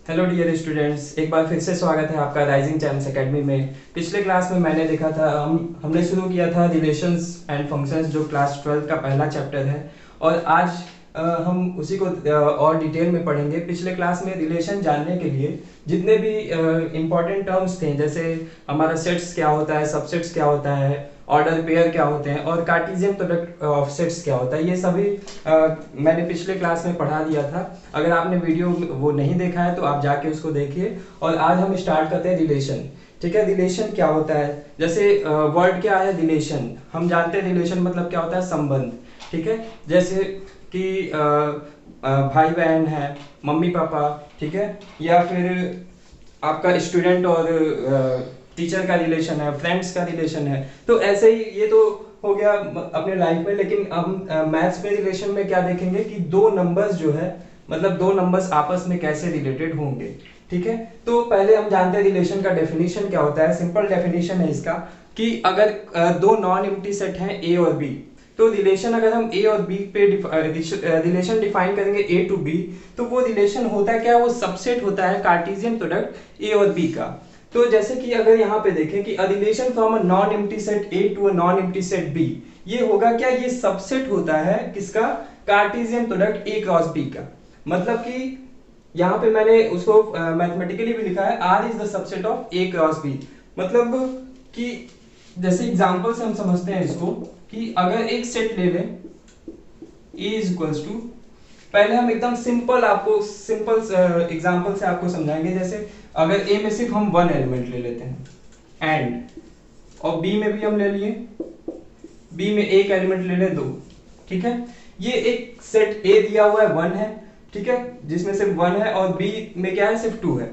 Hello dear students, एक बार फिर से स्वागत है आपका राइजिंग चांस एकेडमी में। पिछले क्लास में मैंने देखा था, हमने शुरू किया था रिलेशंस एंड फंक्शंस, जो क्लास 12 का पहला चैप्टर है। और आज हम उसी को और डिटेल में पढ़ेंगे। पिछले क्लास में रिलेशन जानने के लिए जितने भी इम्पोर्टेंट टर्म्स थे, जैसे हमारा सेट्स क्या होता है, सबसेट्स क्या होता है, ऑर्डर पेयर क्या होते हैं और कार्टेशियन प्रोडक्ट ऑफ सेट्स क्या होता है, ये सभी मैंने पिछले क्लास में पढ़ा दिया था। अगर आपने वीडियो वो नहीं देखा है तो आप जाके उसको देखिए। और आज हम स्टार्ट करते हैं रिलेशन। ठीक है, रिलेशन क्या होता है? जैसे वर्ड क्या है रिलेशन, हम जानते हैं रिलेशन मतलब क्या होता है, संबंध। ठीक है, जैसे कि भाई बहन है, मम्मी पापा, ठीक है, या फिर आपका स्टूडेंट और टीचर का रिलेशन है, फ्रेंड्स का रिलेशन है। तो ऐसे ही ये तो हो गया अपने लाइफ में। लेकिन हम मैथ्स में रिलेशन में क्या देखेंगे कि दो नंबर्स जो है, मतलब दो नंबर्स आपस में कैसे रिलेटेड होंगे। ठीक है, तो पहले हम जानते हैं रिलेशन का डेफिनेशन क्या होता है। सिंपल डेफिनेशन है इसका कि अगर दो नॉन एम्प्टी सेट हैं ए और बी, तो रिलेशन अगर हम ए और बी पे रिलेशन डिफाइन करेंगे ए टू बी, तो वो रिलेशन होता है क्या, वो सबसेट होता है कार्टेशियन प्रोडक्ट ए और बी का। तो जैसे कि अगर यहाँ पे देखें कि a relation from a non empty set A to a non empty set B, ये होगा क्या, ये सबसेट होता है किसका, Cartesian product A cross B का। मतलब कि यहाँ पे मैंने उसको मैथमेटिकली भी लिखा है, R is the subset of A cross B. मतलब कि जैसे एग्जांपल से हम समझते हैं इसको कि अगर एक सेट ले लें ए इज इक्वल्स टू, पहले हम एकदम सिंपल आपको सिंपल एग्जांपल से आपको समझाएंगे। जैसे अगर ए में सिर्फ हम वन एलिमेंट ले लेते हैं एंड, और बी में भी हम ले लिए, बी में एक एलिमेंट ले लें दो। ठीक है, ये एक सेट ए दिया हुआ है वन है, ठीक है, जिसमें सिर्फ वन है, और बी में क्या है, सिर्फ टू है।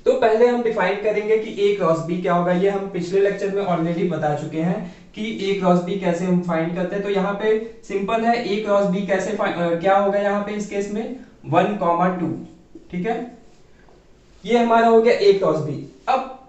तो पहले हम डिफाइन करेंगे कि ए क्रॉस बी क्या होगा। ये हम पिछले लेक्चर में ऑलरेडी बता चुके हैं कि ए क्रॉस बी कैसे हम फाइंड करते हैं। तो यहाँ पे सिंपल है, ए क्रॉस बी कैसे क्या होगा यहाँ पे इस केस में 1,2। ठीक है, ये हमारा हो गया ए क्रॉस बी। अब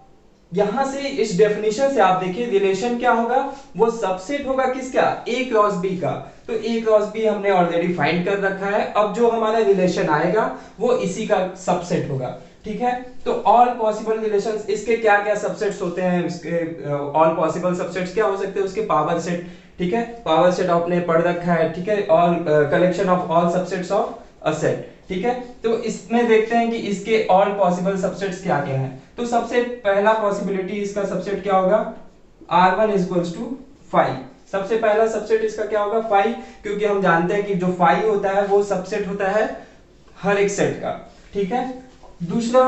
यहां से इस डेफिनेशन से आप देखिए रिलेशन क्या होगा, वो सबसेट होगा किसका, ए क्रॉस बी का। तो ए क्रॉस बी हमने ऑलरेडी फाइंड कर रखा है। अब जो हमारा रिलेशन आएगा वो इसी का सबसेट होगा। ठीक है, तो ऑल पॉसिबल रिलेशंस, इसके क्या क्या सबसेट्स होते हैं, इसके ऑल पॉसिबल सबसेट्स क्या हो सकते हैं, उसके पावर सेट। ठीक है, पावर सेट आपने पढ़ रखा है। ठीक है, all collection of all subsets of a set. ठीक है, तो इसमें देखते हैं कि इसके ऑल पॉसिबल सबसेट्स क्या क्या हैं। तो सबसे पहला पॉसिबिलिटी इसका सबसेट क्या होगा, r1 इज इक्वल्स टू 5। सबसे पहला सबसेट इसका क्या होगा, 5, क्योंकि हम जानते हैं कि जो 5 होता है वो सबसेट होता है हर एक सेट का। ठीक है, दूसरा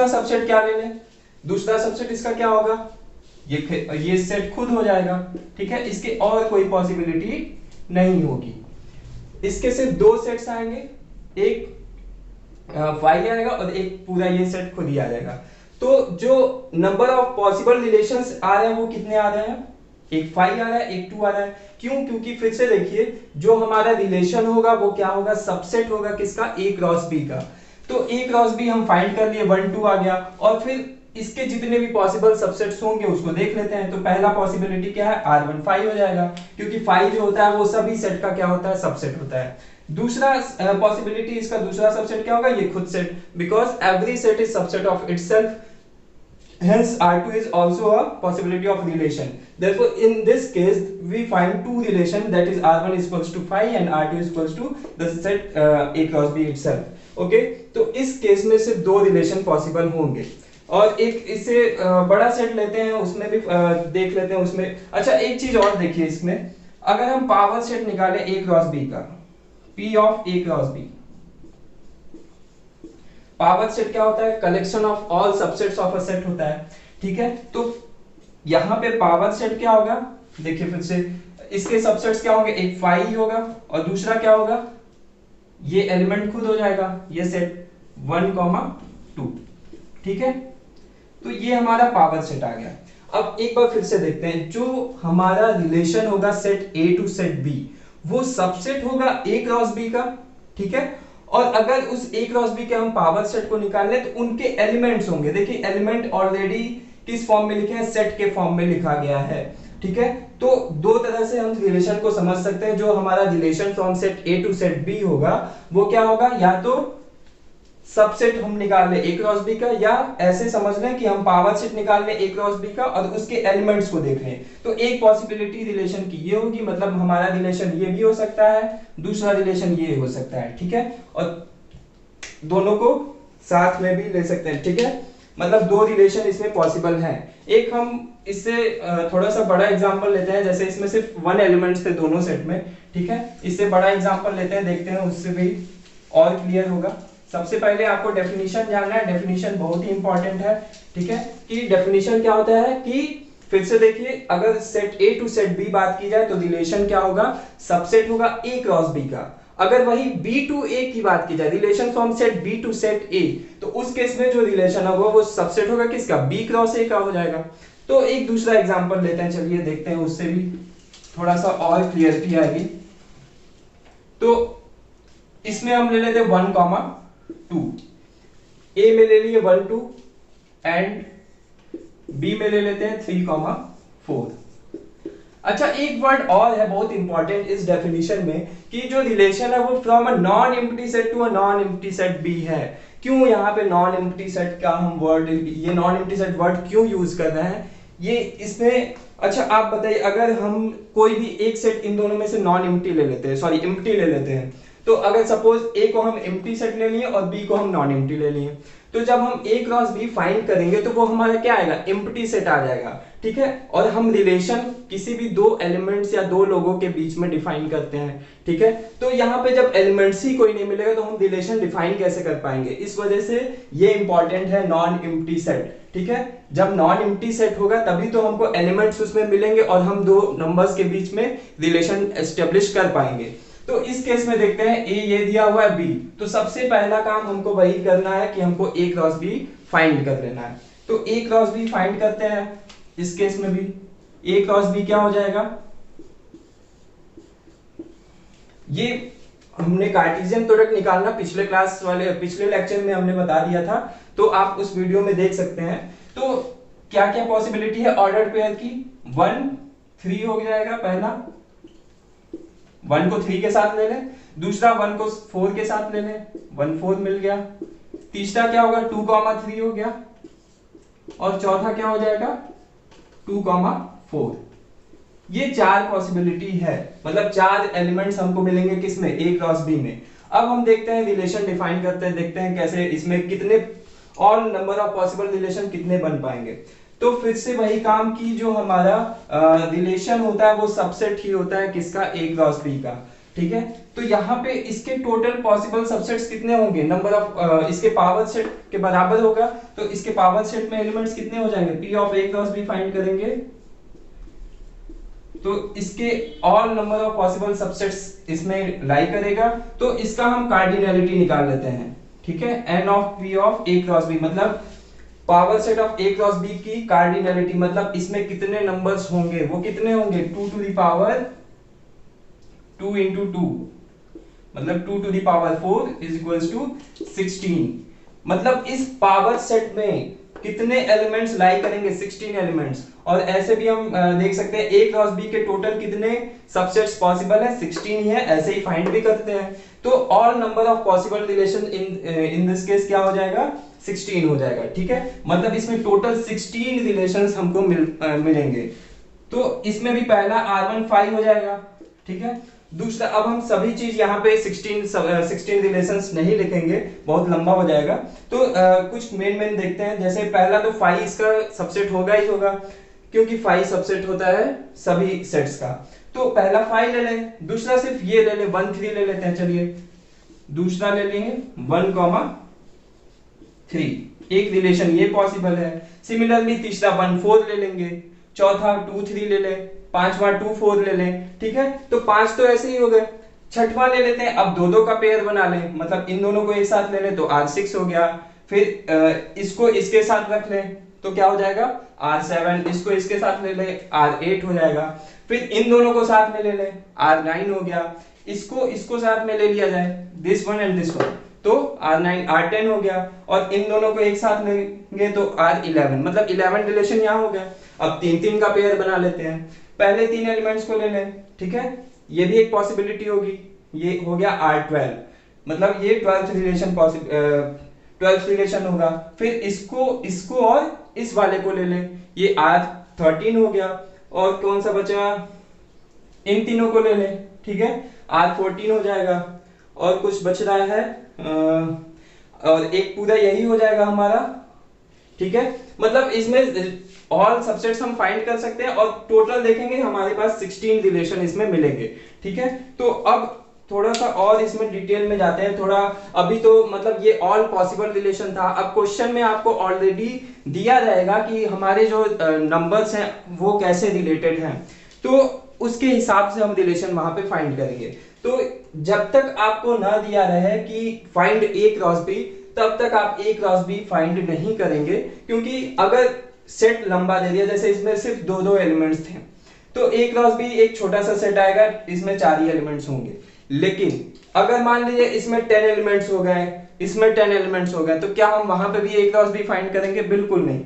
सबसेट क्या ले लें, दूसरा सबसेट इसका क्या होगा, ये सेट खुद हो जाएगा। ठीक है, इसके और कोई पॉसिबिलिटी नहीं होगी। इसके सिर्फ दो सेट्स आएंगे, एक 5 आएगा और एक पूरा ये सेट खुद ही आ जाएगा। तो जो नंबर ऑफ पॉसिबल रिलेशंस आ रहे हैं वो कितने आ रहे हैं, एक 5 आ रहा है, एक 2 आ रहा है। क्यों? क्योंकि फिर से देखिए जो हमारा रिलेशन होगा वो क्या होगा, सबसेट होगा किसका, ए क्रॉस बी का। तो ए क्रॉस बी हम फाइंड कर लिए, 1 2 आ गया। और फिर इसके जितने भी पॉसिबल सबसेट्स होंगे उसको देख लेते हैं। तो पहला पॉसिबिलिटी क्या है, r1 5 हो जाएगा, क्योंकि 5 जो होता है वो सभी सेट का क्या होता है, सबसेट होता है। दूसरा पॉसिबिलिटी इसका दूसरा सबसेट क्या होगा, ये खुद set, because every set is subset of itself, hence r2 is also a possibility of relation. Therefore in this case we find two relation, that is r1 is equals to 5 and r2 is equals to the set a cross b itself. Okay, तो इस case में सिर्फ दो relation possible होंगे। और एक इससे बड़ा सेट लेते हैं, उसमें भी देख लेते हैं उसमें। अच्छा, एक चीज और देखिए इसमें, अगर हम पावर सेट निकालें a क्रॉस b का, p of a cross b, power set क्या होता है, collection of all subsets of a set होता है। ठीक है, तो यहां पे पावर सेट क्या होगा, देखिए फिर से इसके सबसेट्स क्या होंगे, एक 5 ही होगा और दूसरा क्या होगा, ये एलिमेंट खुद हो जाएगा, ये सेट 1,2। ठीक है, तो ये हमारा पावर सेट आ गया। अब एक बार फिर से देखते हैं, जो हमारा रिलेशन होगा set A to set B, वो सबसेट होगा ए क्रॉस बी का। ठीक है, और अगर उस ए क्रॉस बी के हम पावर सेट को निकाल लें तो उनके एलिमेंट्स होंगे। देखिए एलिमेंट ऑलरेडी किस फॉर्म में लिखे हैं, सेट के फॉर्म में लिखा गया है। ठीक है। तो दो तरह से हम रिलेशन को समझ सकते हैं। जो हमारा relation from set A to set B होगा वो क्या होगा, या तो सबसेट हम निकाल ले ए क्रॉस बी का, या ऐसे समझ लें कि हम पावर सेट निकाल ले ए क्रॉस बी का और उसके एलिमेंट्स को देख लें। तो एक पॉसिबिलिटी रिलेशन की ये होगी, मतलब हमारा रिलेशन ये भी हो सकता है, दूसरा रिलेशन ये हो सकता है, ठीक है। और दोनों को साथ में भी ले सकते हैं, ठीक है। मतलब दो रिलेशन इसमें पॉसिबल हैं। एक हम इससे थोड़ा सा बड़ा एग्जांपल लेते हैं, जैसे इसमें सिर्फ वन एलिमेंट्स थे दोनों सेट में, ठीक है। इससे बड़ा एग्जांपल लेते हैं, देखते हैं उससे भी और क्लियर होगा। सबसे पहले आपको डेफिनेशन जानना है, डेफिनेशन बहुत ही इंपॉर्टेंट है, ठीक है। कि डेफिनेशन क्या होता है कि फिर से देखिए, अगर set A to set B बात की जाए तो रिलेशन क्या होगा, सबसेट होगा ए क्रॉस बी का। अगर वही बी टू ए की बात की जाए, relation from set B to set A, तो उस केस में जो रिलेशन होगा वो सबसेट होगा किसका, बी क्रॉस ए का हो जाएगा। तो एक दूसरा एग्जांपल लेते हैं, चलिए देखते हैं, उससे भी थोड़ा सा और क्लियरिटी आएगी। तो इसमें हम ले लेते हैं 1,2, ए में ले लिए 1 2 एंड बी में ले लेते हैं 3,4। अच्छा, एक वर्ड और है बहुत इंपॉर्टेंट इस डेफिनेशन में, कि जो रिलेशन है वो from a non empty set to a non empty set B है। क्यों यहाँ पे नॉन एम्प्टी सेट का हम वर्ड, ये नॉन एम्प्टी सेट वर्ड क्यों यूज कर रहे हैं ये इसमें। अच्छा आप बताइए, अगर हम कोई भी एक सेट इन दोनों में से नॉन एम्प्टी ले लेते हैं, सॉरी एम्प्टी ले लेते हैं, तो अगर सपोज ए को हम एम्प्टी सेट ले लिए और बी को हम नॉन एम्प्टी ले लिए, तो जब हम ए क्रॉस बी फाइंड करेंगे तो वो हमारा क्या आएगा, एम्प्टी सेट आ जाएगा, ठीक है। और हम रिलेशन किसी भी दो एलिमेंट्स या दो लोगों के बीच में डिफाइन करते हैं, ठीक है। तो यहाँ पे जब एलिमेंट्स ही कोई नहीं मिलेगा तो हम रिलेशन डिफाइन कैसे कर पाएंगे, इस वजह से ये इंपॉर्टेंट है नॉन एम्प्टी सेट, ठीक है। जब नॉन एम्प्टी सेट होगा तभी तो हमको एलिमेंट्स उसमें मिलेंगे और हम दो नंबर्स के बीच में रिलेशन एस्टेब्लिश कर पाएंगे। तो इस केस में देखते हैं, ए ये दिया हुआ है बी, तो सबसे पहला काम हमको वही करना है कि हमको ए क्रॉस बी फाइंड कर लेना है। तो ए क्रॉस बी फाइंड करते हैं, इस केस में भी ए क्रॉस बी क्या हो जाएगा, ये हमने कार्टेशियन प्रोडक्ट निकालना पिछले क्लास वाले पिछले लेक्चर में हमने बता दिया था, तो आप उस वीडियो में देख सकते हैं। तो क्या क्या पॉसिबिलिटी है ऑर्डर्ड पेयर की, 1 3 हो जाएगा, पहला 1 को 3 के साथ ले लें, दूसरा 1 को 4 के साथ ले लें, 1 4 मिल गया, तीसरा क्या होगा 2, 3 हो गया, और चौथा क्या हो जाएगा 2, 4। ये चार पॉसिबिलिटी है, मतलब चार एलिमेंट्स हमको मिलेंगे किसमें, ए क्रॉस बी में। अब हम देखते हैं रिलेशन डिफाइन करते हैं, देखते हैं कैसे इसमें कितने और नंबर ऑफ पॉसिबल रिलेशन कितने बन पाएंगे। तो फिर से वही काम की, जो हमारा रिलेशन होता है वो सबसेट ही होता है किसका, ए क्रॉस बी का, ठीक है। तो यहाँ पे इसके टोटल पॉसिबल सबसेट्स कितने होंगे, नंबर ऑफ इसके पावर सेट के बराबर होगा, तो इसके पावर सेट में एलिमेंट्स कितने हो जाएंगे, P of A cross B find करेंगे तो इसके all number of possible subsets इसमें लाई करेगा। तो इसका हम कार्डिनैलिटी निकाल लेते हैं, ठीक है। N of P of A cross B, मतलब power set of A cross B की कार्डिनैलिटी, मतलब इसमें कितने नंबर्स होंगे, वो कितने होंगे 2 टू द पावर 2 into 2, मतलब 2 to the power 4 is equals to 16। मतलब इस पावर सेट में कितने एलिमेंट्स लाई करेंगे, 16 एलिमेंट्स। और ऐसे भी हम देख सकते हैं ए क्रॉस बी के टोटल कितने सबसेट्स पॉसिबल है, 16 ही है, ऐसे ही फाइंड भी करते हैं। तो all number of possible relation in this case क्या हो जाएगा, 16 हो जाएगा, ठीक है। मतलब इसमें टोटल 16 रिलेशंस हमको मिलेंगे। तो इसमें भी पहला R1 5 हो जाएगा, ठीक है। दूसरा, अब हम सभी चीज यहाँ पे 16 रिलेशंस नहीं लिखेंगे, बहुत लंबा हो जाएगा। तो कुछ मेन देखते हैं। जैसे पहला तो 5 इसका सबसेट होगा ही होगा, क्योंकि 5 सबसेट होता है सभी सेट्स का। तो पहला 5 ले लें, दूसरा सिर्फ ये ले लें 1 3 ले लेते हैं, चलिए दूसरा ले लेंगे 1 3, एक रिलेशन ये पॉसिबल है। सिमिलरली तीसरा 1 4 ले लेंगे, चौथा 2 3 ले लें, पांचवा 2 4 ले लें, ठीक है। तो 5 तो ऐसे ही हो गए। छठवां ले लेते हैं, अब दो का पेयर बना लें, मतलब इन दोनों को एक साथ ले लें तो R6 हो गया। फिर इसको इसके साथ रख लें तो क्या हो जाएगा R7, इसको इसके साथ ले लें R8 हो जाएगा। फिर इन दोनों को साथ में ले लें R9 हो गया, इसको साथ में ले लिया जाए, this one and this one, तो R9 R10 हो गया। और इन दोनों को एक साथ लेंगे तो R11, मतलब 11 रिलेशन यहाँ हो गया। अब 3 3 का पेयर बना लेते हैं, पहले 3 एलिमेंट्स को ले लें, ठीक है, ये भी एक पॉसिबिलिटी होगी। ये हो गया R12, मतलब ये 12th रिलेशन होगा। फिर इसको और इस वाले को ले लें, ये R13 हो गया। और कौन सा बचा, इन तीनों को ले लें, ठीक है, R14 हो जाएगा। और कुछ बच रहा है और एक पूरा यही हो जाएगा हमारा, ठीक है। मतलब इसमें ऑल सबसेट्स हम फाइंड कर सकते हैं और टोटल देखेंगे हमारे पास 16 रिलेशन इसमें मिलेंगे, ठीक है। तो अब थोड़ा सा और इसमें डिटेल में जाते हैं थोड़ा। अभी तो मतलब ये ऑल पॉसिबल रिलेशन था, अब क्वेश्चन में आपको ऑलरेडी दिया रहेगा कि हमारे जो नंबर्स हैं वो कैसे रिलेटेड हैं, तो उसके हिसाब से हम रिलेशन वहां पे फाइंड करेंगे। तो जब तक आपको ना दिया रहे कि फाइंड ए क्रॉस बी, तब तक आप ए क्रॉस बी फाइंड नहीं करेंगे, क्योंकि अगर सेट लंबा दे दिया, जैसे इसमें सिर्फ दो एलिमेंट्स थे, तो ए क्रॉस बी एक छोटा सा सेट आएगा, इसमें 4 ही एलिमेंट्स होंगे। लेकिन अगर मान लीजिए इसमें 10 एलिमेंट्स हो गए, इसमें 10 एलिमेंट्स हो गए, तो क्या हम वहां पे भी ए क्रॉस बी फाइंड करेंगे? बिल्कुल नहीं।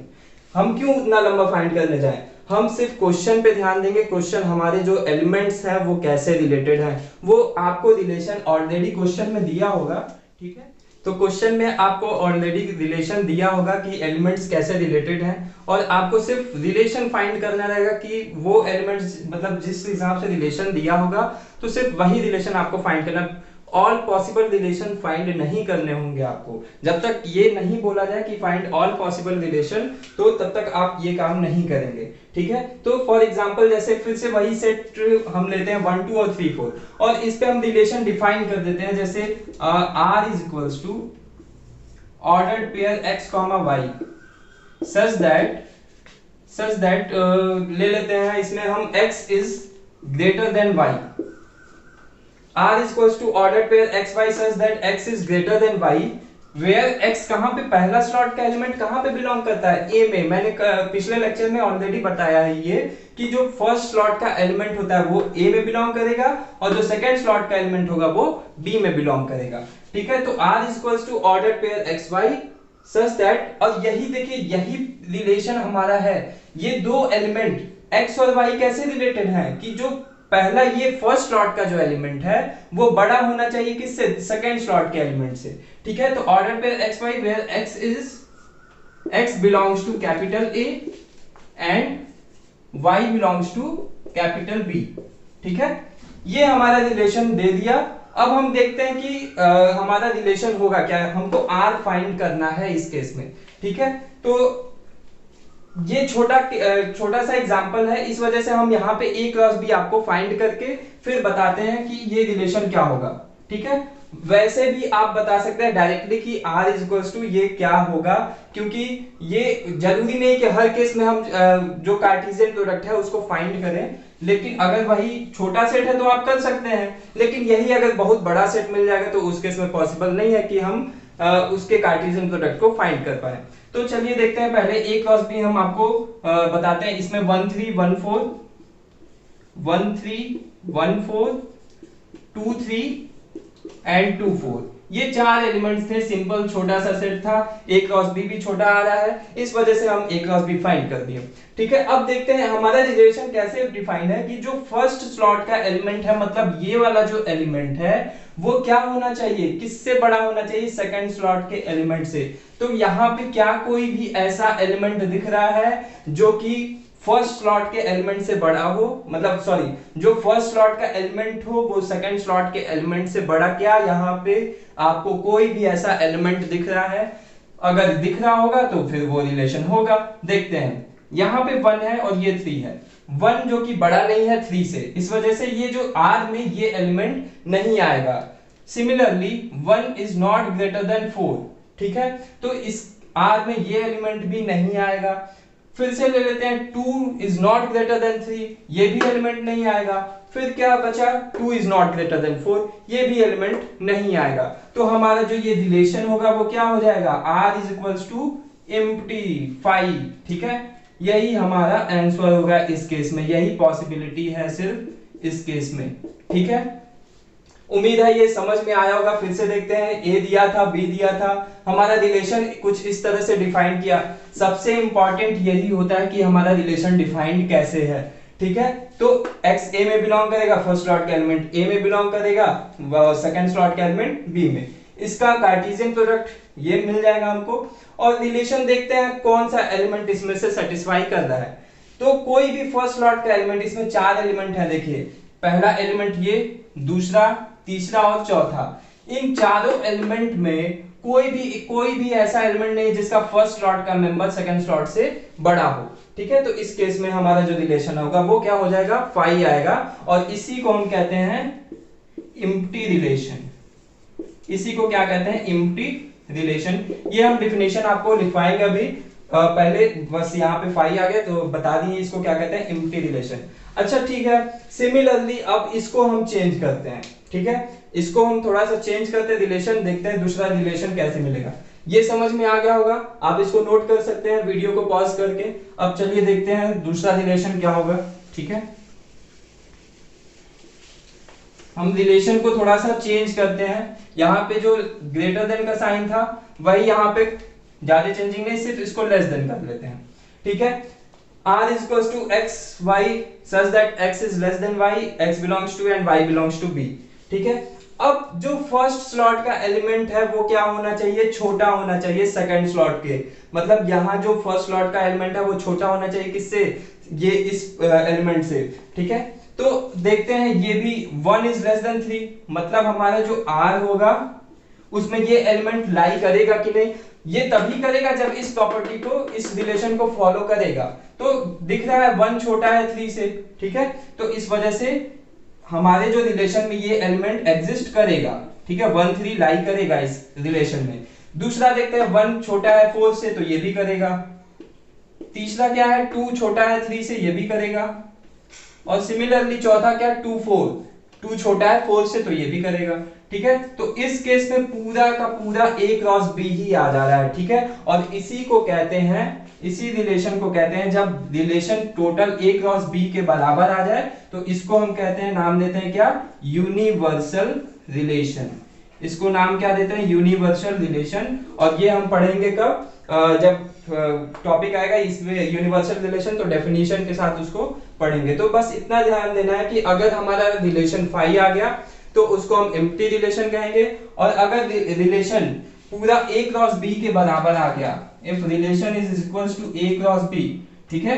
हम क्यों उतना लंबा फाइंड करने जाएं? हम सिर्फ क्वेश्चन पे ध्यान देंगे, क्वेश्चन हमारे जो एलिमेंट्स हैं वो कैसे रिलेटेड हैं, वो आपको रिलेशन ऑलरेडी क्वेश्चन में दिया होगा, ठीक है। तो क्वेश्चन में आपको ऑलरेडी रिलेशन दिया होगा कि एलिमेंट्स कैसे रिलेटेड हैं, और आपको सिर्फ रिलेशन फाइंड करना रहेगा कि वो एलिमेंट्स मतलब जिस हिसाब से रिलेशन दिया होगा, तो सिर्फ वही रिलेशन आपको फाइंड करना। ऑल पॉसिबल रिलेशन फाइंड नहीं करने होंगे आपको। जब तक ये नहीं बोला जाए कि फाइंड ऑल पॉसिबल रिलेशन, तो तब तक आप ये काम नहीं करेंगे, ठीक है। तो फॉर एग्जांपल जैसे फिर से वही सेट हम लेते हैं 1 2 और 3 4, और इस पे हम रिलेशन डिफाइन कर देते हैं, जैसे R is equals to ordered pair x, y such that ले लेते हैं इसमें हम x is greater than y। R is equals to ordered pair x y such that x is greater than y, where x कहां पे, पहला slot का element कहां पे बिलोंग करता है? A में। मैंने पिछले लेक्चर में ऑलरेडी बताया है ये कि जो फर्स्ट स्लॉट का एलिमेंट होता है वो A में बिलोंग करेगा, और जो सेकंड स्लॉट का एलिमेंट होगा वो B में बिलोंग करेगा, ठीक है। तो R is equals to ordered pair x y such that, और यही देखिए यही रिलेशन हमारा है। ये दो एलिमेंट x और y कैसे रिलेटेड हैं कि जो पहला ये फर्स्ट स्लॉट का जो एलिमेंट है वो बड़ा होना चाहिए किससे? सेकंड स्लॉट के एलिमेंट से, ठीक है। तो order pair x y where x belongs to capital A and y belongs to capital B, ठीक है। ये हमारा रिलेशन दे दिया। अब हम देखते हैं कि हमारा रिलेशन होगा क्या। हमको आर फाइंड करना है इस केस में, ठीक है। तो ये छोटा सा एग्जांपल है, इस वजह से हम यहाँ पे ए क्रॉस बी आपको फाइंड करके फिर बताते हैं कि ये रिलेशन क्या होगा, ठीक है। वैसे भी आप बता सकते हैं डायरेक्टली कि R इज इक्वल्स टू ये क्या होगा, क्योंकि ये जरूरी नहीं कि हर केस में हम जो कार्टेशियन प्रोडक्ट है उसको फाइंड करें, लेकिन अगर वही छोटा सेट है तो आप कर सकते हैं, लेकिन यही अगर बहुत बड़ा सेट मिल जाएगा तो उस केस में पॉसिबल नहीं है कि हम उसके कार्टेशियन प्रोडक्ट को फाइंड कर पाए। तो चलिए देखते हैं पहले ए क्रॉस बी हम आपको बताते हैं। इसमें 1 3 1 4 1 3 1 4 2 3 एंड 2 4, ये 4 एलिमेंट्स थे। सिंपल छोटा सा सेट था, ए क्रॉस बी भी छोटा आ रहा है, इस वजह से हम ए क्रॉस बी फाइंड कर दिए, ठीक है। अब देखते हैं हमारा रिलेशन कैसे डिफाइन है कि जो फर्स्ट स्लॉट का एलिमेंट है, मतलब ये वाला जो एलिमेंट है वो क्या होना चाहिए, किससे बड़ा होना चाहिए? सेकंड स्लॉट के एलिमेंट से। तो यहाँ पे क्या कोई भी ऐसा एलिमेंट दिख रहा है जो कि फर्स्ट स्लॉट के एलिमेंट से बड़ा हो, मतलब सॉरी, जो फर्स्ट स्लॉट का एलिमेंट हो वो सेकंड स्लॉट के एलिमेंट से बड़ा? क्या यहाँ पे आपको कोई भी ऐसा एलिमेंट दिख रहा है? अगर दिख रहा होगा तो फिर वो रिलेशन होगा। देखते हैं, यहाँ पे 1 है और ये 3 है। 1 जो कि बड़ा नहीं है 3 से, इस वजह से ये जो R में ये एलिमेंट नहीं आएगा। Similarly 1 is not greater than 4, ठीक है। तो इस R में ये एलिमेंट भी नहीं आएगा। फिर से ले लेते हैं 2 इज नॉट ग्रेटर देन 3, ये भी एलिमेंट नहीं आएगा। फिर क्या बचा? 2 इज नॉट ग्रेटर देन 4, ये भी एलिमेंट नहीं आएगा। तो हमारा जो ये रिलेशन होगा वो क्या हो जाएगा? R is equals to empty 5, ठीक है। यही हमारा आंसर होगा इस केस में, यही पॉसिबिलिटी है सिर्फ इस केस में, ठीक है। उम्मीद है ये समझ में आया होगा। फिर से देखते हैं, ए दिया था, बी दिया था, हमारा रिलेशन कुछ इस तरह से डिफाइन किया। सबसे इंपॉर्टेंट यही होता है कि हमारा रिलेशन डिफाइंड कैसे है, ठीक है, तो x a में बिलोंग करेगा, फर्स्ट स्लॉट का एलिमेंट a में बिलोंग करेगा, सेकंड स्लॉट का एलिमेंट b में। इसका कार्टेशियन प्रोडक्ट ये मिल जाएगा हमको। और रिलेशन देखते हैं कौन सा एलिमेंट इसमें से सेटिस्फाई कर रहा है। तो कोई भी फर्स्ट स्लॉट का एलिमेंट, इसमें 4 एलिमेंट है, देखिए पहला एलिमेंट ये, दूसरा, तीसरा और चौथा। इन चारों एलिमेंट में कोई भी ऐसा एलिमेंट नहीं जिसका फर्स्ट स्लॉट का मेंबर सेकंड स्लॉट से बड़ा हो। ठीक है, तो इस केस में हमारा जो रिलेशन होगा वो क्या हो जाएगा, फाई आएगा। और इसी को हम कहते हैं एम्प्टी रिलेशन। इसी को क्या कहते हैं, एम्प्टी रिलेशन। ये हम डिफिनेशन आपको लिखवाएंगे अभी, पहले बस यहाँ पे फाई आ गया तो बता दिए इसको क्या कहते हैं, एम्प्टी रिलेशन। अच्छा ठीक है, सिमिलरली अब इसको हम चेंज करते हैं। ठीक है, इसको हम थोड़ा सा चेंज करते हैं, रिलेशन देखते हैं दूसरा रिलेशन कैसे मिलेगा। ये समझ में आ गया होगा, आप इसको नोट कर सकते हैं वीडियो को पॉज करके। अब चलिए देखते हैं दूसरा रिलेशन क्या होगा। ठीक है, हम रिलेशन को थोड़ा सा चेंज करते हैं। यहाँ पे जो ग्रेटर देन का साइन था वही यहाँ पे ज्यादा चेंजिंग नहीं, सिर्फ इसको लेस देन कर लेते हैं। ठीक है, r is equals to x y such that x is less than y, x belongs to and y belongs to b। ठीक है, अब जो फर्स्ट स्लॉट का एलिमेंट है वो क्या होना चाहिए, छोटा होना चाहिए सेकंड स्लॉट के। मतलब यहाँ जो फर्स्ट स्लॉट का एलिमेंट है वो छोटा होना चाहिए, किससे, ये इस एलिमेंट से। ठीक है, तो देखते हैं ये भी 1 is less than 3, मतलब हमारा जो r होगा उसमें ये एलिमेंट लाई करेगा कि नहीं। ये तभी करेगा जब इस प्रॉपर्टी को, इस रिलेशन को फॉलो करेगा। तो दिख रहा है 1 छोटा है 3 से। ठीक है, तो इस वजह से हमारे जो रिलेशन में ये एलिमेंट एग्जिस्ट करेगा। ठीक है, 1 3 लाई करेगा इस रिलेशन में। दूसरा देखते हैं 1 छोटा है 4 से, तो ये भी करेगा। तीसरा क्या है, 2 छोटा है 3 से, ये भी करेगा। और सिमिलरली चौथा क्या, 2 4, 2 छोटा है 4 से, तो ये भी करेगा। ठीक है, तो इस केस में पूरा का पूरा a क्रॉस b ही आ जा रहा है। ठीक है, और इसी को कहते हैं, इसी रिलेशन को कहते हैं, जब relation total a cross b के बराबर आ जाए तो इसको हम कहते हैं, नाम देते हैं क्या, यूनिवर्सल रिलेशन। इसको नाम क्या देते हैं, यूनिवर्सल रिलेशन। और ये हम पढ़ेंगे कब, जब टॉपिक आएगा इसमें यूनिवर्सल रिलेशन, तो डेफिनेशन के साथ उसको पढ़ेंगे। तो बस इतना ध्यान देना है कि अगर हमारा रिलेशन फाई आ गया तो उसको हम एम्प्टी रिलेशन कहेंगे। और अगर रिलेशन पूरा a क्रॉस b के बराबर आ गया, if relation is equals to a cross b, ठीक है,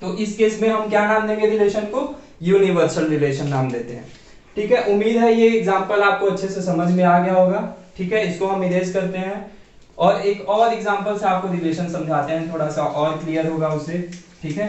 तो इस केस में हम क्या नाम देंगे रिलेशन को, यूनिवर्सल रिलेशन नाम देते हैं। ठीक है, उम्मीद है ये एग्जांपल आपको अच्छे से समझ में आ गया होगा। ठीक है, इसको हम इरेज करते हैं और एक और एग्जांपल से आपको रिलेशन समझाते हैं, थोड़ा सा और क्लियर होगा उससे। ठीक है,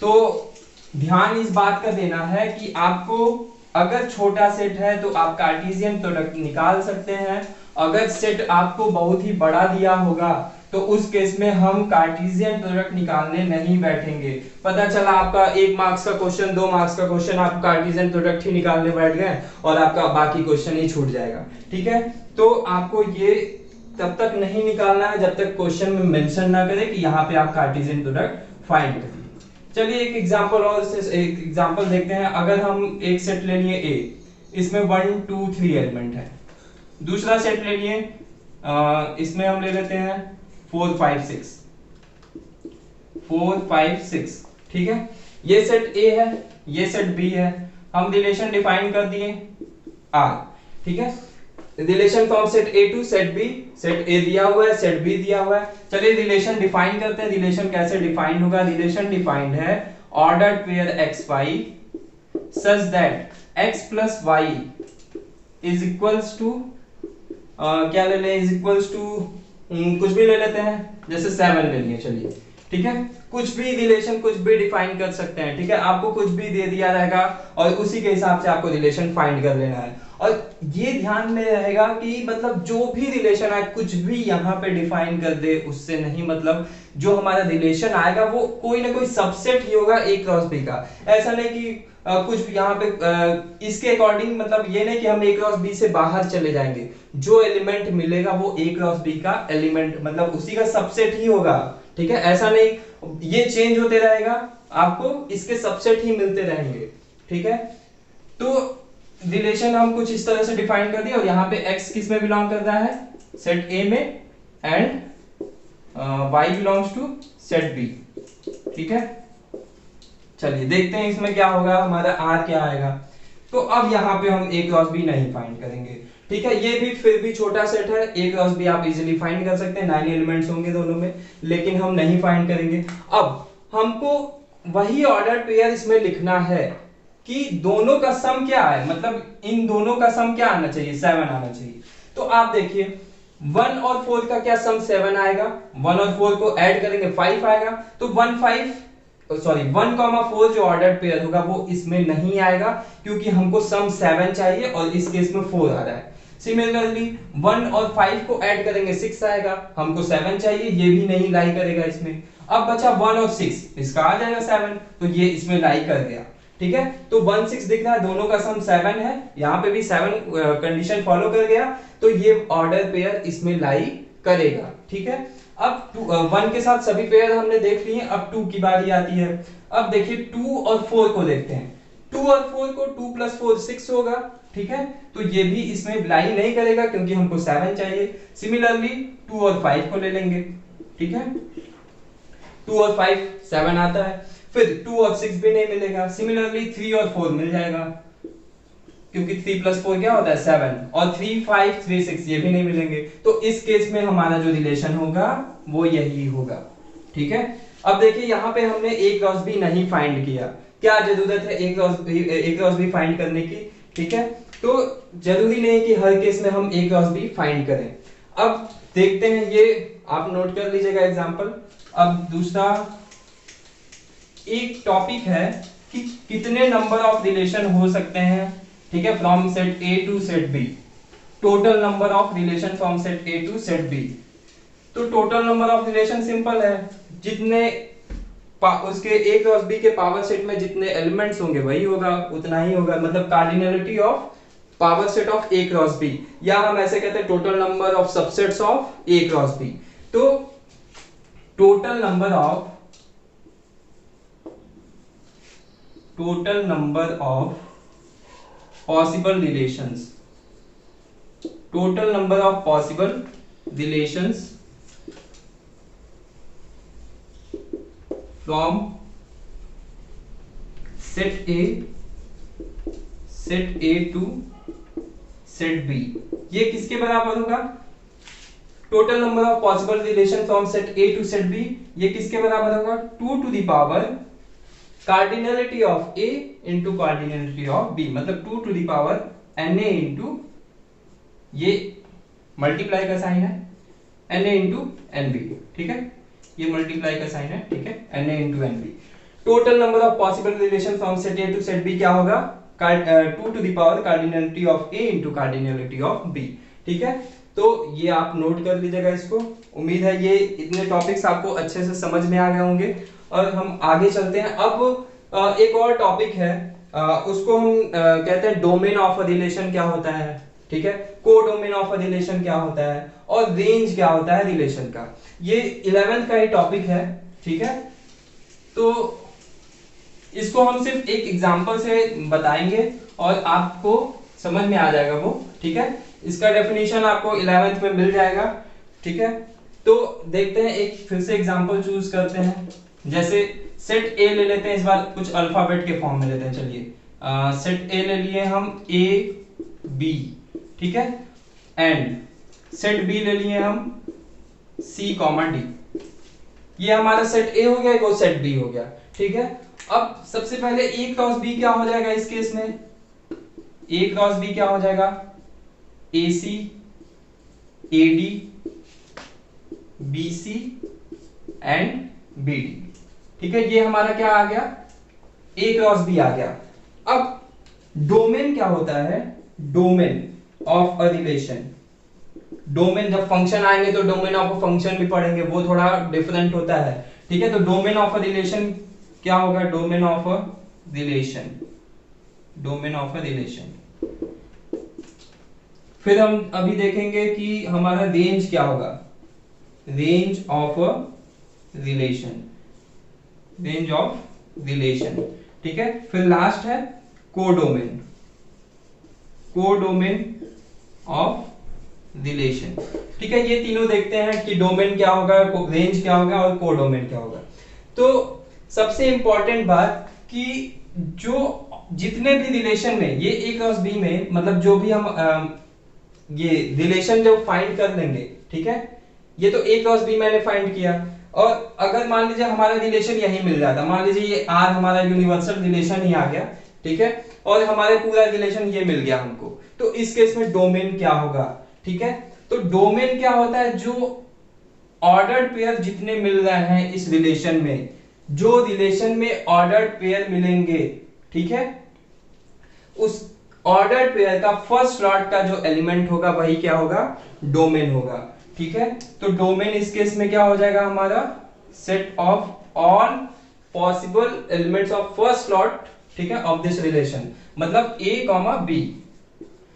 तो ध्यान इस बात का देना है कि आपको अगर छोटा सेट है तो आप कार्टेशियन प्रोडक्ट निकाल सकते हैं। अगर सेट आपको बहुत ही बड़ा दिया होगा तो उस केस में हम कार्टेशियन प्रोडक्ट निकालने नहीं बैठेंगे। पता चला आपका 1 मार्क्स का क्वेश्चन, 2 मार्क्स का क्वेश्चन, आप कार्टेशियन प्रोडक्ट ही निकालने बैठ गए और आपका बाकी क्वेश्चन ही छूट जाएगा। ठीक है, तो आपको ये तब तक नहीं निकालना है जब तक क्वेश्चन में मेंशन ना करे कि यहाँ पे आप कार्टेशियन प्रोडक्ट फाइंड करिए। चलिए एक एग्जांपल और एक एग्जांपल देखते हैं। अगर हम एक सेट ले लिए A, इसमें 1 2 3 एलिमेंट है। दूसरा सेट ले लिए, इसमें हम ले लेते हैं 4 5 6, 4 5 6। ठीक है, ये सेट A है, ये सेट B है। हम रिलेशन डिफाइन कर दिए R। ठीक है, relation from set A to set B, set A दिया हुआ है, सेट B दिया हुआ है। चलिए रिलेशन डिफाइन करते हैं। रिलेशन कैसे डिफाइंड होगा, रिलेशन डिफाइंड है ordered pair xy such that x plus y is equals to क्या ले लें, is equals to कुछ भी ले लेते हैं, जैसे 7 ले लिए। चलिए ठीक है, कुछ भी रिलेशन कुछ भी डिफाइन कर सकते हैं। ठीक है, आपको कुछ भी दे दिया रहेगा और उसी के हिसाब से आपको रिलेशन फाइंड कर लेना है। और ये ध्यान में रहेगा कि मतलब जो भी रिलेशन आए कुछ भी यहाँ पे डिफाइन कर दे उससे नहीं, मतलब जो हमारा रिलेशन आएगा वो कोई ना कोई सबसेट ही होगा A क्रॉस B का। ऐसा नहीं कि कुछ यहाँ पे इसके अकॉर्डिंग, मतलब ये नहीं कि हम A क्रॉस B से बाहर चले जाएंगे। जो एलिमेंट मिलेगा वो A क्रॉस B का एलिमेंट, मतलब उसी का सबसेट ही होगा। ठीक है, ऐसा नहीं ये चेंज होते रहेगा, आपको इसके सबसेट ही मिलते रहेंगे। ठीक है, तो रिलेशन हम कुछ इस तरह से डिफाइन कर दिया। और यहाँ पे x किस में बिलोंग कर रहा है, सेट A में, and y belongs to set B। ठीक है, चलिए देखते हैं इसमें क्या होगा, हमारा आर क्या आएगा। तो अब यहाँ पे हम ए क्रॉस बी नहीं फाइंड करेंगे, ठीक है, ये भी फिर भी छोटा सेट है, ए क्रॉस बी आप इजीली फाइंड कर सकते हैं, 9 एलिमेंट्स होंगे दोनों में, लेकिन हम नहीं फाइंड करेंगे। अब हमको वही ऑर्डर पेयर इसमें लिखना है कि दोनों का सम क्या है, मतलब इन दोनों का सम क्या आना चाहिए, 7 आना चाहिए। तो आप देखिए 1 और 4 का क्या सम 7 आएगा, 1 और 4 को ऐड करेंगे 5 आएगा, तो 1 4 जो ऑर्डर पेयर होगा वो इसमें नहीं आएगा, क्योंकि हमको सम 7 चाहिए और इस केस में 4 आ रहा है। सिमिलरली 1 और 5 को ऐड करेंगे 6 आएगा, हमको 7 चाहिए, ये भी नहीं लाई करेगा इसमें। अब बचा 1 और 6, इसका आ जाएगा 7, तो ये इसमें लाई कर गया, ठीक है। तो 1 6 दिख रहा है, दोनों का सम 7 है, यहाँ पे भी 7 कंडीशन फॉलो कर गया, तो ये ऑर्डर पेयर इसमें लाई करेगा, ठीक है। अब 1 के साथ सभी पेयर हमने देख लिए, अब 2 की बारी आती है। अब देखिए 2 और 4 को देखते हैं, 2 और 4 को 2 + 4 6 होगा, ठीक है, तो ये भी इसमें लाई नहीं करेगा क्योंकि हमको 7 चाहिए। सिमिलरली 2 और 5 को ले लेंगे, ठीक है, 2 और 5 7 आता है, फिर 2 और 6 भी नहीं मिलेगा। सिमिलरली 3 और 4 मिल जाएगा, क्योंकि 3 + 4 क्या होता है 7, और 3 5 3 6 ये भी नहीं मिलेंगे, तो इस केस में हमारा जो रिलेशन होगा वो यही होगा, ठीक है। अब देखिए यहाँ पे हमने ए क्रॉस बी नहीं फाइंड किया, क्या जरूरत है ए क्रॉस बी फाइंड करने की, ठीक है, तो जरूरी नहीं कि हर केस में हम ए क्रॉस बी फाइंड करें। अब देखते हैं, ये आप नोट कर लीजिएगा एग्जांपल। अब दूसरा एक टॉपिक है कि कितने नंबर ऑफ रिलेशन हो सकते हैं, ठीक है, from set A to set B, total number of relation from set A to set B. तो total number of relation simple है, जितने उसके ए क्रॉस बी के पावर सेट में जितने एलिमेंट्स होंगे वही होगा, उतना ही होगा, मतलब cardinality of power set of A cross B, या हम ऐसे कहते हैं total number of subsets of A cross B. तो total number of possible relations, total number of possible relations from set A to set B, ये किसके बराबर होगा, total number of possible relation from set A to set B, ये किसके बराबर होगा, 2 to the power cardinality of A into cardinality of B, मतलब 2 to the power Na into, ये मल्टीप्लाई का साइन है, Na इंटू Nb, ठीक है, ये मल्टीप्लाई का साइन है, ठीक है, Na into Nb। Total number of possible relation from set A to set B क्या होगा, 2 to the power cardinality of A into cardinality of B, ठीक है। तो ये आप नोट कर लीजिएगा इसको। उम्मीद है ये इतने टॉपिक्स आपको अच्छे से समझ में आ गए होंगे, और हम आगे चलते हैं। अब एक और टॉपिक है, उसको हम कहते हैं डोमेन ऑफ अ रिलेशन क्या होता है, ठीक है, कोडोमेन ऑफ अ रिलेशन क्या होता है, और रेंज क्या होता है रिलेशन का। ये 11th का ही टॉपिक है, ठीक है। तो इसको हम सिर्फ एक एग्जांपल से बताएंगे और आपको समझ में आ जाएगा वो, ठीक है। इसका डेफिनेशन आपको 11th में मिल जाएगा, ठीक है। तो देखते हैं, एक फिर से एग्जांपल चूज करते हैं, जैसे सेट ए ले लेते हैं, इस बार कुछ अल्फाबेट के फॉर्म में लेते हैं। चलिए सेट ए ले लिए हम ए बी, ठीक है, एंड सेट बी ले लिए हम सी कॉमा डी। ये हमारा सेट ए हो गया, वो सेट बी हो गया, ठीक है। अब सबसे पहले ए क्रॉस बी क्या हो जाएगा इस केस में, ए क्रॉस बी क्या हो जाएगा, A C A D B C and B D, ठीक है। ये हमारा क्या आ गया, ए क्रॉस बी आ गया। अब डोमेन क्या होता है, domain of a relation, domain जब फंक्शन आएंगे तो डोमेन ऑफ अ फंक्शन भी पढ़ेंगे, वो थोड़ा डिफरेंट होता है, ठीक है। तो डोमेन ऑफ अ रिलेशन क्या होगा, domain of a relation, domain of a relation. फिर हम अभी देखेंगे कि हमारा रेंज क्या होगा, range of a relation, range of relation, ठीक है। फिर लास्ट है कोडोमेन, कोडोमेन ऑफ रिलेशन, ठीक है। ये तीनों देखते हैं कि डोमेन क्या होगा, रेंज क्या होगा और कोडोमेन क्या होगा। तो सबसे इंपॉर्टेंट बात कि जो जितने भी रिलेशन में ये ए क्रॉस बी में, मतलब जो भी हम ये रिलेशन जो फाइंड कर लेंगे, ठीक है, ये तो ए क्रॉस बी मैंने फाइंड किया, और अगर मान लीजिए हमारा रिलेशन यही मिल जाता, मान लीजिए ये आर हमारा यूनिवर्सल रिलेशन ही आ गया, ठीक है, और हमारे पूरा रिलेशन ये मिल गया हमको, तो इस केस में डोमेन क्या होगा, ठीक है। तो डोमेन क्या होता है, जो ऑर्डर्ड पेयर जितने मिल रहे हैं इस रिलेशन में, जो रिलेशन में ऑर्डर्ड पेयर मिलेंगे, ठीक है, उस ऑर्डर्ड पेयर का फर्स्ट स्लॉट का जो एलिमेंट होगा वही क्या होगा, डोमेन होगा, ठीक है। तो डोमेन इस केस में क्या हो जाएगा हमारा, set of all possible elements of first slot, ठीक है, ऑफ दिस रिलेशन, मतलब ए कॉमा बी।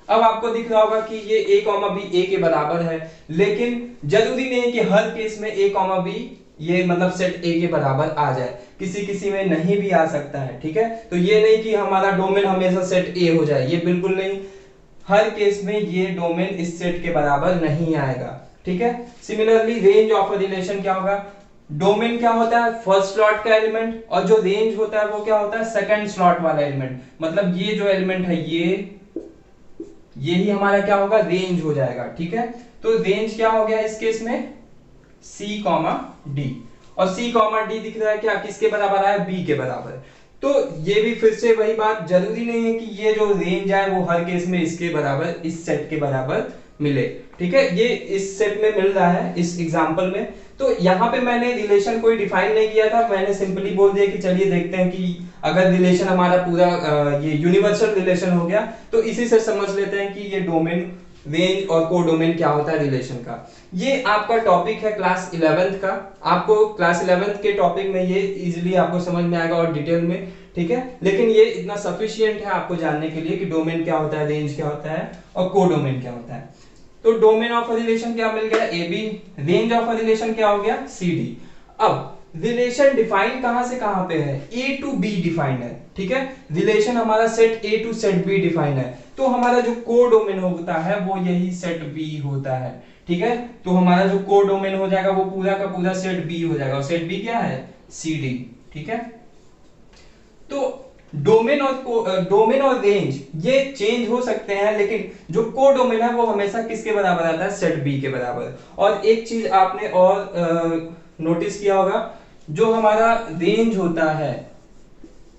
अब आपको दिख रहा होगा कि ये a कॉमा बी ए के बराबर है, लेकिन जरूरी नहीं है कि हर केस में a कॉमा बी ये मतलब सेट a के बराबर आ जाए, किसी किसी में नहीं भी आ सकता है, ठीक है। तो ये नहीं कि हमारा डोमेन हमेशा सेट a हो जाए, ये बिल्कुल नहीं, हर केस में ये डोमेन इस सेट के बराबर नहीं आएगा, ठीक है। Similarly range of a relation क्या होगा, डोमेन क्या होता है, फर्स्ट स्लॉट का एलिमेंट, और जो रेंज होता है वो क्या होता है, सेकंड स्लॉट वाला एलिमेंट, मतलब ये जो एलिमेंट है यही हमारा क्या होगा, रेंज हो जाएगा, ठीक है। तो रेंज क्या हो गया इस केस में, C कॉमा डी, और C कॉमा डी दिख रहा है क्या, किसके बराबर आया, B के बराबर। तो ये भी फिर से वही बात, जरूरी नहीं है कि ये जो रेंज है वो हर केस में इसके बराबर, इस सेट के बराबर मिले, ठीक है। ये इस सेट में मिल रहा है इस एग्जांपल में। तो यहाँ पे मैंने रिलेशन कोई डिफाइन नहीं किया था, मैंने सिंपली बोल दिया कि चलिए देखते हैं कि अगर रिलेशन हमारा पूरा ये यूनिवर्सल रिलेशन हो गया तो इसी से समझ लेते हैं कि ये डोमेन, रेंज और कोडोमेन क्या होता है रिलेशन का। ये आपका टॉपिक है क्लास 11th का, आपको क्लास 11th के टॉपिक में ये इजीली आपको समझ में आएगा और डिटेल में, ठीक है। लेकिन ये इतना सफिशिएंट है आपको जानने के लिए कि डोमेन क्या होता है, रेंज क्या होता है और कोडोमेन क्या होता है। तो डोमेन ऑफ अ रिलेशन क्या मिल गया, A B, range of a relation क्या हो गया, सी डी। अब रिलेशन डिफाइन कहां से कहां पे है, ए टू बी डिफाइंड है, ठीक है। रिलेशन हमारा set A to set B defined है, तो हमारा जो कोडोमेन होता है वो यही सेट बी होता है, ठीक है। तो हमारा जो कोडोमेन हो जाएगा वो पूरा का पूरा सेट बी हो जाएगा, और सेट बी क्या है, सी डी, ठीक है। तो डोमेन और रेंज ये चेंज हो सकते हैं, लेकिन जो कोडोमेन है वो हमेशा किसके बराबर आता है, सेट बी के बराबर। और एक चीज आपने और नोटिस किया होगा, जो हमारा रेंज होता है,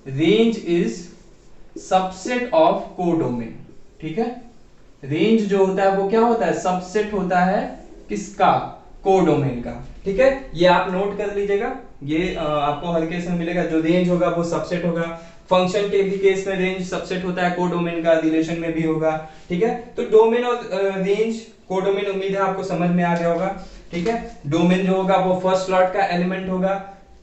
range is subset of codomain, ठीक है। रेंज जो होता है वो क्या होता है, सबसेट होता है किसका, कोडोमेन का, ठीक है। ये आप नोट कर लीजिएगा, ये आपको हर केस में मिलेगा, जो रेंज होगा वो सबसेट होगा। फंक्शन के भी केस में रेंज सबसेट होता है कोडोमेन का, रिलेशन में भी होगा, ठीक है। तो डोमेन और रेंज कोडोमेन, उम्मीद है आपको समझ में आ गया होगा, ठीक है। डोमेन जो होगा वो फर्स्ट स्लॉट का एलिमेंट होगा,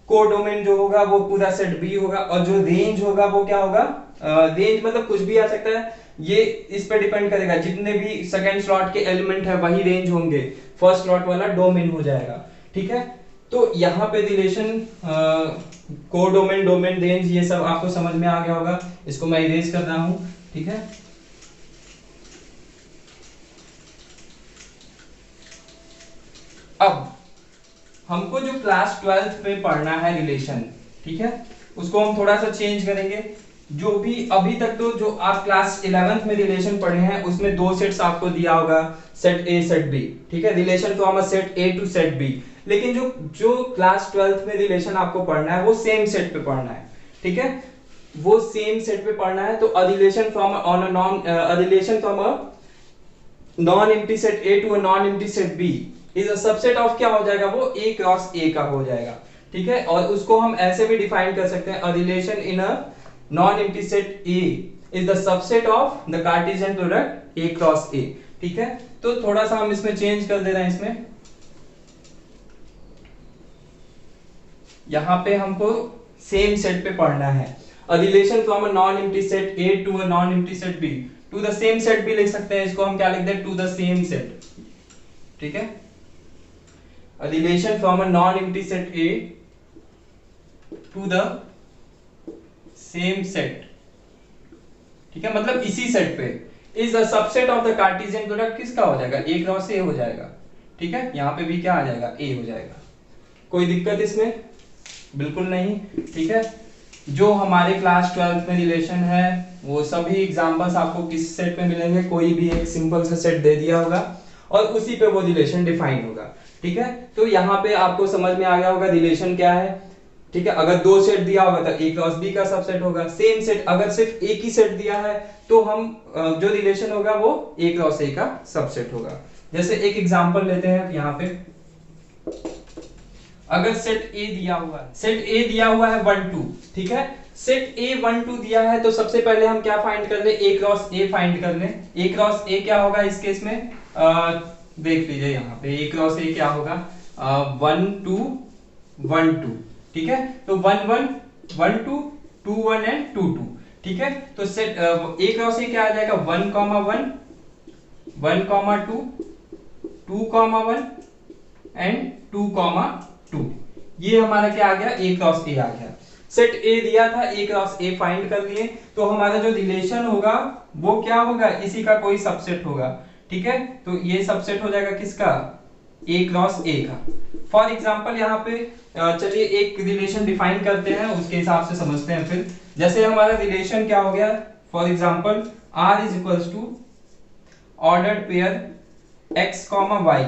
कोडोमेन जो होगा वो पूरा सेट बी होगा, और जो रेंज होगा वो क्या होगा, रेंज मतलब कुछ भी आ सकता है, ये इस पे डिपेंड करेगा, जितने भी सेकंड स्लॉट के एलिमेंट है वही रेंज होंगे, फर्स्ट स्लॉट वाला डोमेन हो जाएगा, ठीक है। तो यहाँ पे रिलेशन कोडोमेन, डोमेन, रेंज ये सब आपको समझ में आ गया होगा, इसको मैं इरेज कर रहा हूं, ठीक है। अब हमको जो क्लास 12th में पढ़ना है रिलेशन, ठीक है, उसको हम थोड़ा सा चेंज करेंगे। जो भी अभी तक तो जो आप क्लास 11th में रिलेशन पढ़े हैं उसमें दो सेट्स आपको दिया होगा, सेट ए सेट बी, ठीक है, relation from a set A to set B. लेकिन जो क्लास 12th में रिलेशन आपको पढ़ना है वो सेम सेट पे पढ़ना है, ठीक है, वो सेम सेट पे पढ़ना है। तो a relation from a non empty set A to a non empty set B is a subset of क्या हो जाएगा, वो ए क्रॉस ए का हो जाएगा, ठीक है। और उसको हम ऐसे भी डिफाइन कर सकते हैं, a relation in a non empty set A is the subset of the Cartesian product A cross ए, ठीक है। तो थोड़ा सा हम इसमें चेंज कर दे रहे हैं, इसमें यहां पे हमको सेम सेट पे पढ़ना है। A relation from a non empty set A to a non empty set B to the same set भी लिख सकते हैं, इसको हम क्या लिख दें, टू द सेम सेट, ठीक है। A relation from a non empty set A to the same set, ठीक है, मतलब इसी सेट पे is a subset of the Cartesian product किसका हो जाएगा, ए क्रॉस ए हो जाएगा, ठीक है। यहां पे भी क्या आ जाएगा, ए हो जाएगा। कोई दिक्कत इसमें, बिल्कुल नहीं। ठीक है, जो हमारे क्लास 12 में रिलेशन है वो सभी एग्जांपल्स आपको किस सेट में मिलेंगे, कोई भी एक सिंपल सा सेट दे दिया होगा और उसी पे वो रिलेशन डिफाइन होगा। ठीक है, तो यहाँ पे आपको समझ में आ गया होगा रिलेशन क्या है। ठीक है, अगर दो सेट दिया होगा तो ए क्रॉस बी का सबसेट होगा। सेम सेट अगर सिर्फ एक ही सेट दिया है तो हम जो रिलेशन होगा वो ए क्रॉस ए का सबसेट होगा। जैसे एक एग्जांपल लेते हैं यहाँ पे, अगर सेट ए दिया हुआ है, सेट ए दिया हुआ है 1 2, ठीक है, सेट ए 1 2 दिया है तो सबसे पहले हम क्या फाइंड कर ले, ए क्रॉस ए फाइंड कर ले। ए क्रॉस ए क्या होगा इस केस में, देख लीजिए यहाँ पे ए क्रॉस ए क्या होगा, 1 2 1 2। ठीक है, तो 1 1 1 2 2 1 एंड 2 2। ठीक है, तो सेट ए क्रॉस ए क्या आ जाएगा, 1 1 1 2 2 1 एंड 2 2। ये हमारा क्या आ गया, ए क्रॉस ए आ गया। सेट ए दिया था, ए क्रॉस ए फाइंड कर लिए, तो हमारा जो रिलेशन होगा वो क्या होगा, इसी का कोई सबसेट होगा। ठीक है, तो ये सबसेट हो जाएगा किसका, ए क्रॉस ए का। फॉर एग्जांपल यहाँ पे चलिए एक रिलेशन डिफाइन करते हैं, उसके हिसाब से समझते हैं फिर। जैसे हमारा रिलेशन क्या हो गया, for example R is equals to ordered pair x y।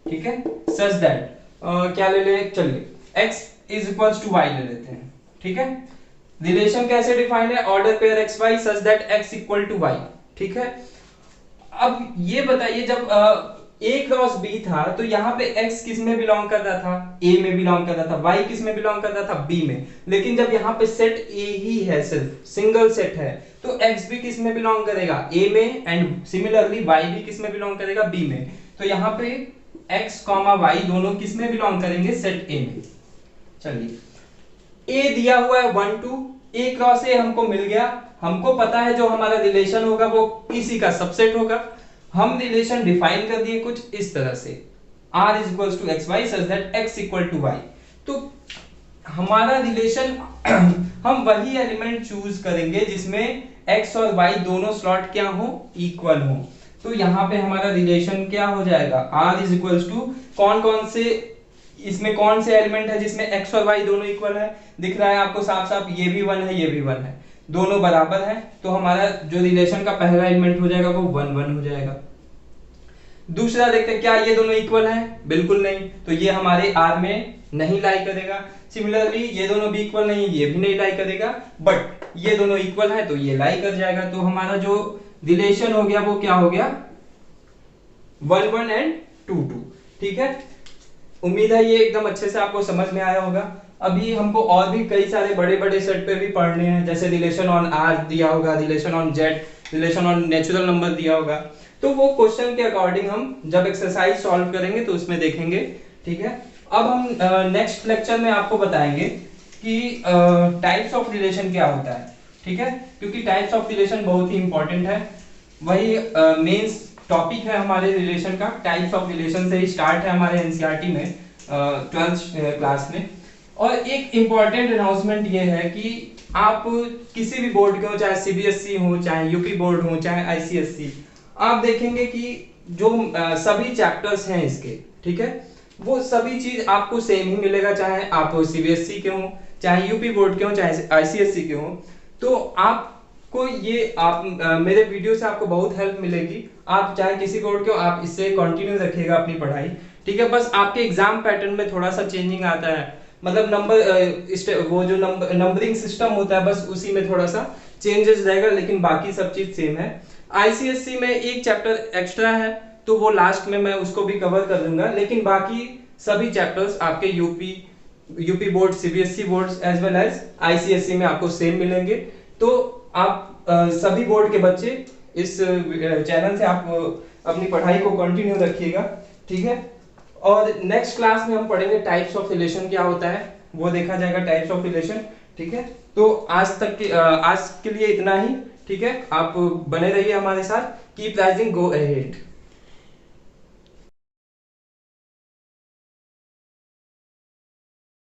ठीक है, सच दैट क्या ले ले, चलिए x is equals to y ले लेते हैं। ठीक है, रिलेशन कैसे डिफाइंड है, order pair x y such that x equal to y। ठीक है, अब ये बताइए जब a क्रॉस b था तो यहाँ पे x किस में बिलोंग कर रहा था, a में बिलोंग कर रहा था, y किस में बिलोंग कर रहा था, b में। लेकिन जब यहाँ पे सेट a ही है, सिर्फ सिंगल सेट है, तो x भी किस में बिलोंग करेगा, a में, एंड सिमिलरली y भी किस में बिलोंग करेगा, b में। तो यहाँ पे x, y दोनों किस में बिलोंग करेंगे, सेट a में। चलिए a दिया हुआ है 1 2, a क्रॉस a हमको मिल गया, हमको पता है जो हमारा रिलेशन होगा वो इसी का सबसेट होगा। हम रिलेशन डिफाइन कर दिए कुछ इस तरह से, r is equals to x y such that x equal to y। तो हमारा रिलेशन हम वही एलिमेंट चूज करेंगे जिसमें x और y दोनों स्लॉट क्या हो, इक्वल हो। तो यहाँ पे हमारा रिलेशन क्या हो जाएगा, r इज इक्वल्स टू कौन से, इसमें कौन से एलिमेंट है जिसमें x और y दोनों इक्वल है, दिख रहा है आपको साफ साफ, ये भी 1 है, ये भी 1 है, दोनों बराबर है। तो हमारा जो रिलेशन का पहला एलिमेंट हो जाएगा वो 1 1 हो जाएगा। दूसरा देखते हैं क्या ये दोनों इक्वल हैं, बिल्कुल नहीं, तो ये हमारे R में नहीं लाई करेगा। सिमिलरली ये दोनों भी इक्वल नहीं, ये भी नहीं लाई करेगा, बट ये दोनों इक्वल है तो ये लाई कर जाएगा। तो हमारा जो रिलेशन हो गया वो क्या हो गया, 1 1 एंड 2 2। ठीक है, उम्मीद है ये एकदम अच्छे से आपको समझ में आया होगा। अभी हमको और भी कई सारे बड़े बड़े सेट पे भी पढ़ने हैं, जैसे रिलेशन ऑन R दिया होगा, relation on Z, relation on natural number दिया होगा, तो वो क्वेश्चन के अकॉर्डिंग हम जब एक्सरसाइज सॉल्व करेंगे तो उसमें देखेंगे। ठीक है, अब हम नेक्स्ट लेक्चर में आपको बताएंगे कि टाइप्स ऑफ रिलेशन क्या होता है। ठीक है, क्योंकि टाइप्स ऑफ रिलेशन बहुत ही इंपॉर्टेंट है, वही मेन टॉपिक है हमारे रिलेशन का। टाइप्स ऑफ रिलेशन से ही स्टार्ट है हमारे एनसीईआरटी में 12th क्लास में। और एक इम्पॉर्टेंट अनाउंसमेंट ये है कि आप किसी भी बोर्ड के हो, चाहे सीबीएसई हो, चाहे यूपी बोर्ड हो, चाहे आईसीएसई, आप देखेंगे कि जो सभी चैप्टर्स हैं इसके, ठीक है, वो सभी चीज आपको सेम ही मिलेगा, चाहे आप सीबीएसई के हो, चाहे यूपी बोर्ड के हो, चाहे आईसीएसई के हो। तो आपको ये मेरे वीडियो से आपको बहुत हेल्प मिलेगी। आप चाहे किसी बोर्ड के हो, आप इससे कंटिन्यू रखिएगा अपनी पढ़ाई। ठीक है, बस आपके एग्जाम पैटर्न में थोड़ा सा चेंजिंग आता है, मतलब वो जो नंबरिंग सिस्टम होता है बस उसी में थोड़ा सा चेंजेस रहेगा, लेकिन बाकी सब चीज सेम है। आईसीएसई में एक चैप्टर एक्स्ट्रा है तो वो लास्ट में मैं उसको भी कवर कर दूंगा, लेकिन बाकी सभी चैप्टर्स आपके UP board, CBSE board as well as ICSE में आपको सेम मिलेंगे। तो आप सभी बोर्ड के बच्चे इस चैनल से आप अपनी पढ़ाई को कंटिन्यू रखिएगा। ठीक है, और नेक्स्ट क्लास में हम पढ़ेंगे टाइप्स ऑफ रिलेशन क्या होता है, वो देखा जाएगा टाइप्स ऑफ रिलेशन। ठीक है, तो आज के लिए इतना ही। ठीक है, आप बने रहिए हमारे साथ। Keep rising, go ahead.